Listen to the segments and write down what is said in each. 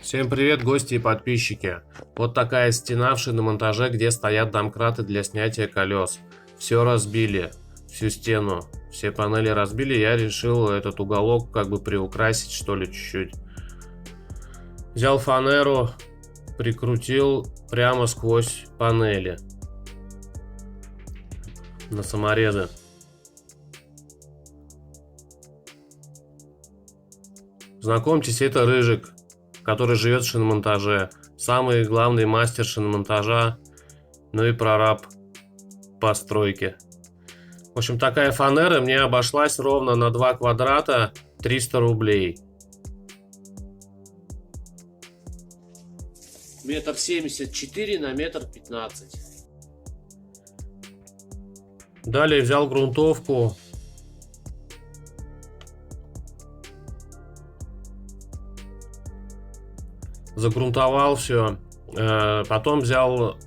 Всем привет, гости и подписчики. Вот такая стена в шиномонтаже, где стоят домкраты для снятия колес. Все разбили, всю стену, все панели разбили. Я решил этот уголок как бы приукрасить, что ли, чуть-чуть. Взял фанеру, прикрутил прямо сквозь панели на саморезы. Знакомьтесь, это Рыжик, который живет в шиномонтаже. Самый главный мастер шиномонтажа, ну и прораб постройки. В общем, такая фанера мне обошлась ровно на 2 квадрата 300 рублей. 1,74 на 1,15 м. Далее взял грунтовку. Загрунтовал все. Потом взял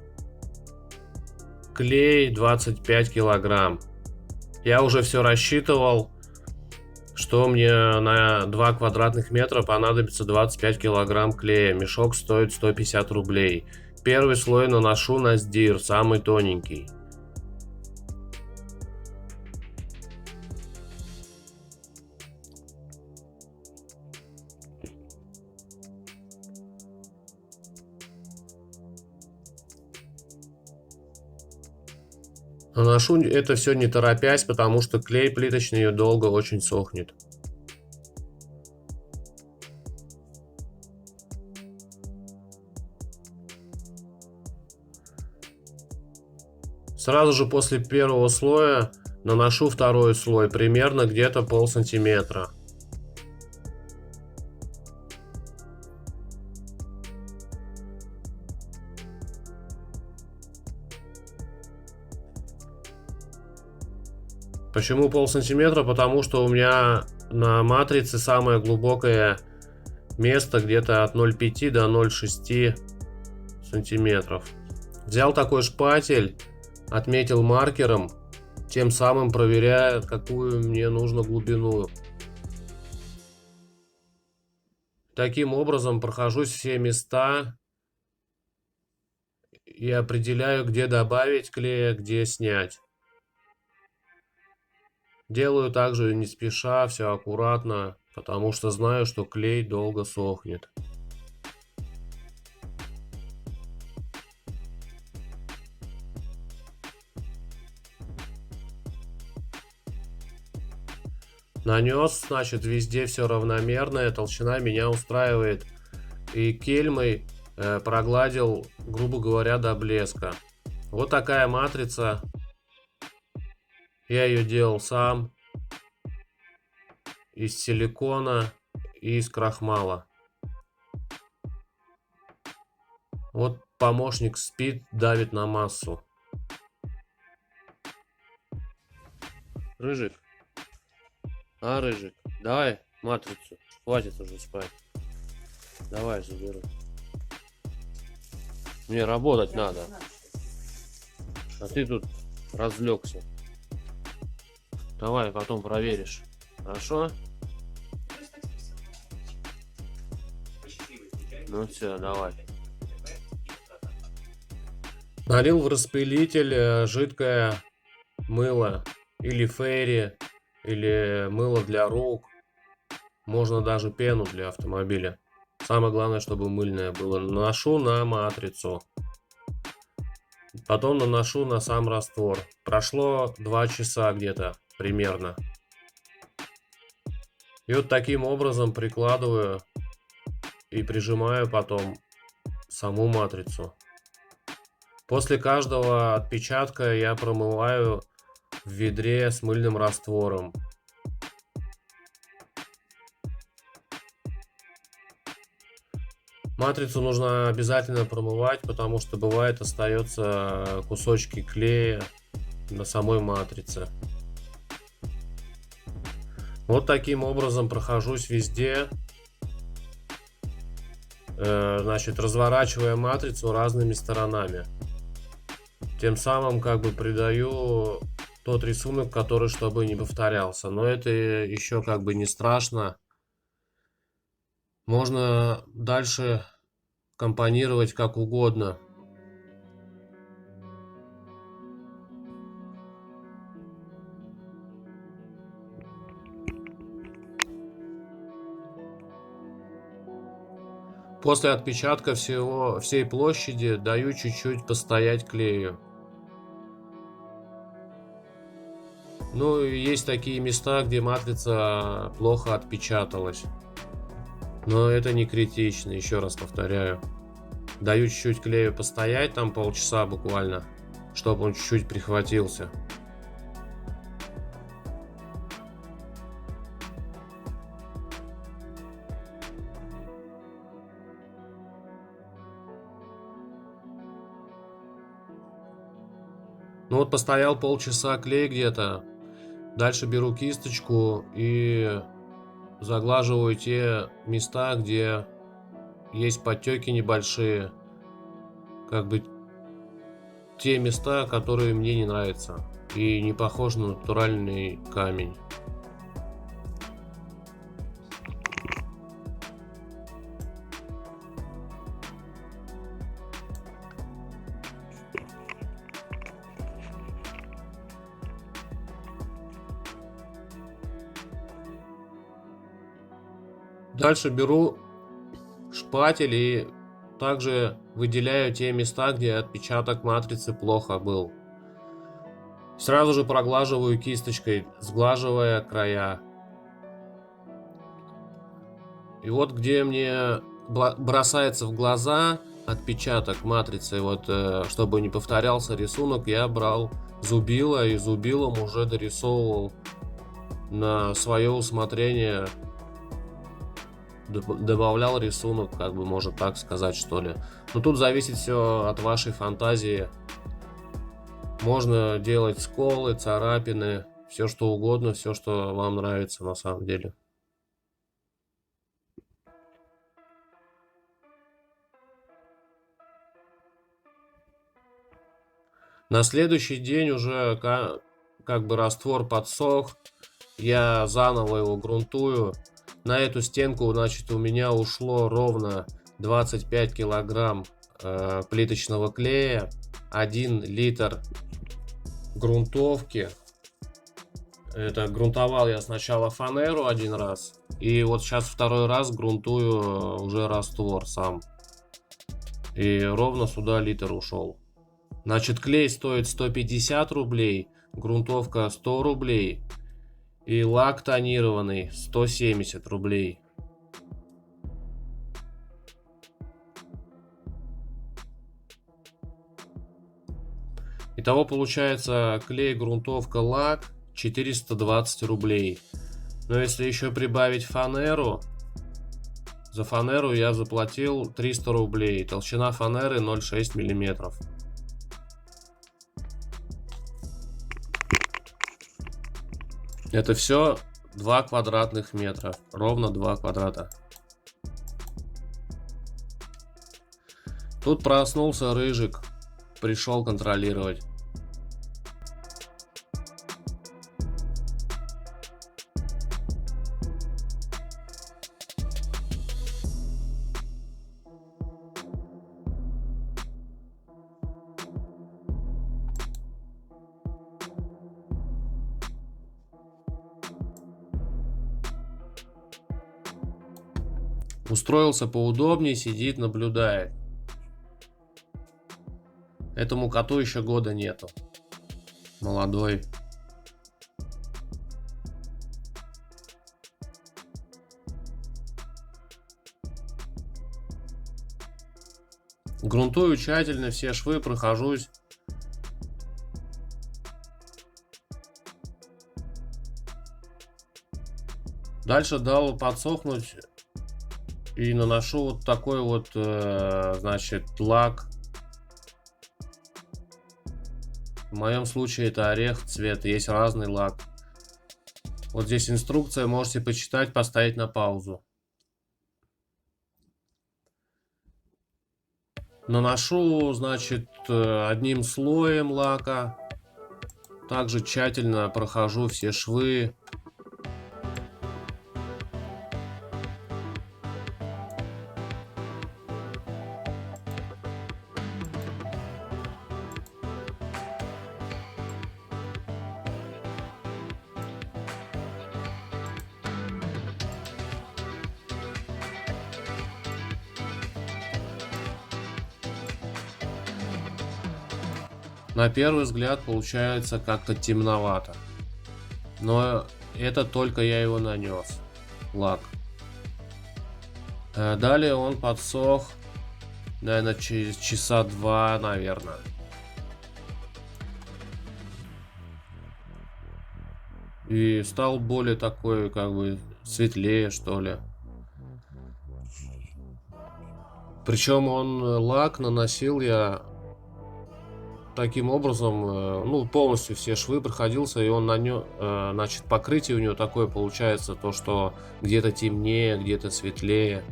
клей 25 килограмм. Я уже все рассчитывал, что мне на 2 квадратных метра понадобится 25 килограмм клея. Мешок стоит 150 рублей. Первый слой наношу на сдир, самый тоненький. Наношу это все не торопясь, потому что клей плиточный долго очень сохнет. Сразу же после первого слоя наношу второй слой, примерно где-то полсантиметра. Почему полсантиметра? Потому что у меня на матрице самое глубокое место где-то от 0,5 до 0,6 сантиметров. Взял такой шпатель, отметил маркером, тем самым проверяя, какую мне нужно глубину. Таким образом прохожусь все места и определяю, где добавить клея, где снять. Делаю также не спеша, все аккуратно, потому что знаю, что клей долго сохнет. Нанес, значит, везде все равномерное, толщина меня устраивает. И кельмой прогладил, грубо говоря, до блеска. Вот такая матрица. Я ее делал сам. Из силикона и из крахмала. Вот помощник спит, давит на массу. Рыжик. Рыжик, давай матрицу. Хватит уже спать. Давай заберу. Мне работать надо. А ты тут разлегся. Давай потом проверишь. Хорошо? Ну все, давай. Налил в распылитель жидкое мыло. Или фейри. Или мыло для рук. Можно даже пену для автомобиля. Самое главное, чтобы мыльное было. Наношу на матрицу. Потом наношу на сам раствор. Прошло 2 часа где-то примерно. И вот таким образом прикладываю и прижимаю потом саму матрицу. После каждого отпечатка я промываю в ведре с мыльным раствором. Матрицу нужно обязательно промывать, потому что бывает остается кусочки клея на самой матрице. Вот таким образом прохожусь везде, значит, разворачивая матрицу разными сторонами. Тем самым как бы придаю тот рисунок, который чтобы не повторялся. Но это еще как бы не страшно. Можно дальше компонировать как угодно. После отпечатка всей площади даю чуть-чуть постоять клею. Ну и есть такие места, где матрица плохо отпечаталась. Но это не критично, еще раз повторяю. Даю чуть-чуть клею постоять, там полчаса буквально, чтобы он чуть-чуть прихватился. Ну вот постоял полчаса клей где-то. Дальше беру кисточку и заглаживаю те места, где есть подтеки небольшие. Как бы те места, которые мне не нравятся и не похожи на натуральный камень. Дальше беру шпатель и также выделяю те места, где отпечаток матрицы плохо был. Сразу же проглаживаю кисточкой, сглаживая края. И вот где мне бросается в глаза отпечаток матрицы, вот чтобы не повторялся рисунок, я брал зубило и зубилом уже дорисовывал на свое усмотрение, добавлял рисунок, как бы можно так сказать, что ли. Но тут зависит все от вашей фантазии. Можно делать сколы, царапины, все что угодно, все что вам нравится на самом деле. На следующий день уже как бы раствор подсох, я заново его грунтую. На эту стенку, значит, у меня ушло ровно 25 килограмм плиточного клея, 1 литр грунтовки. Это грунтовал я сначала фанеру один раз, и вот сейчас второй раз грунтую уже раствор сам. И ровно сюда литр ушел. Значит, клей стоит 150 рублей, грунтовка 100 рублей и лак тонированный 170 рублей. Итого получается клей, грунтовка, лак 420 рублей. Но если еще прибавить фанеру, за фанеру я заплатил 300 рублей. Толщина фанеры 0,6 миллиметров. Это все 2 квадратных метра. Ровно 2 квадрата. Тут проснулся Рыжик. Пришел контролировать. Устроился поудобнее, сидит, наблюдает. Этому коту еще года нету. Молодой. Грунтую тщательно, все швы прохожусь. Дальше дал подсохнуть и наношу вот такой вот, значит, лак. В моем случае это орех цвет, есть разный лак. Вот здесь инструкция, можете почитать, поставить на паузу. Наношу, значит, одним слоем лака. Также тщательно прохожу все швы. На первый взгляд получается как-то темновато. Но это только я его нанес. Лак. Далее он подсох, наверное, через часа 2, наверное. И стал более такой, как бы, светлее, что ли. Причем лак наносил я таким образом, ну, полностью все швы проходился, и он значит, покрытие у него такое получается, то, что где-то темнее, где-то светлее.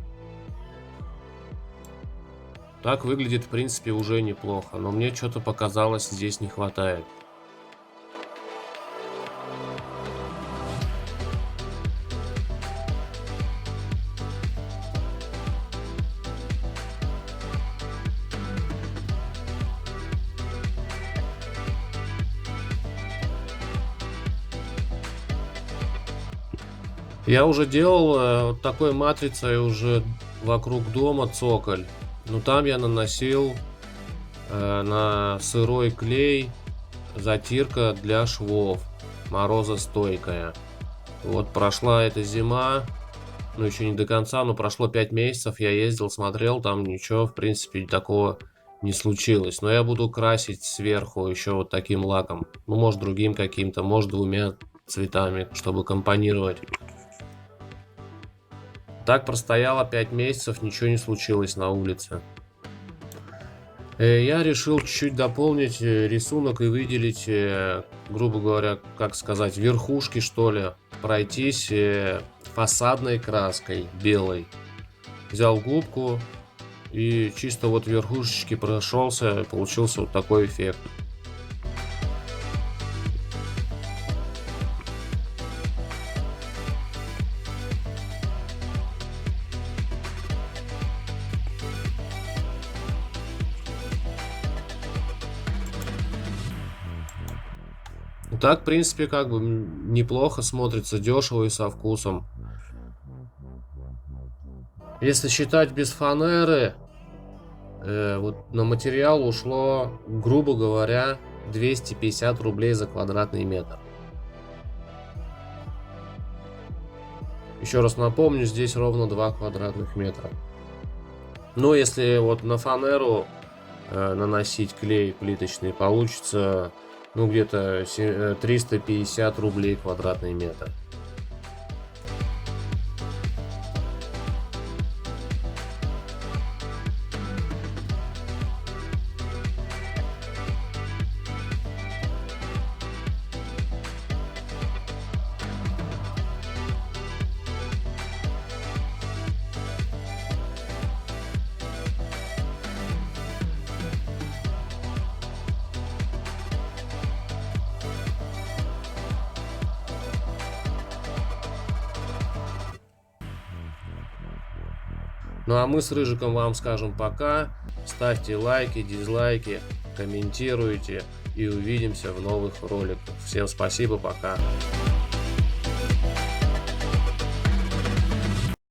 Так выглядит, в принципе, уже неплохо, но мне что-то показалось, здесь не хватает. Я уже делал вот такой матрицей уже вокруг дома цоколь. Но там я наносил на сырой клей затирка для швов, морозостойкая. Вот прошла эта зима, ну еще не до конца, но прошло 5 месяцев, я ездил, смотрел, там ничего в принципе такого не случилось. Но я буду красить сверху еще вот таким лаком, ну может другим каким-то, может двумя цветами, чтобы компонировать. Так простояло 5 месяцев, ничего не случилось на улице. Я решил чуть-чуть дополнить рисунок и выделить, грубо говоря, как сказать, верхушки, что ли. Пройтись фасадной краской белой. Взял губку и чисто вот верхушечки прошелся, получился вот такой эффект. Так, в принципе, как бы неплохо смотрится, дешево и со вкусом. Если считать без фанеры, вот на материал ушло, грубо говоря, 250 рублей за квадратный метр. Еще раз напомню, здесь ровно 2 квадратных метра. Но если вот на фанеру наносить клей плиточный, получится, ну, где-то 350 рублей квадратный метр. Ну а мы с Рыжиком вам скажем пока. Ставьте лайки, дизлайки, комментируйте и увидимся в новых роликах. Всем спасибо, пока.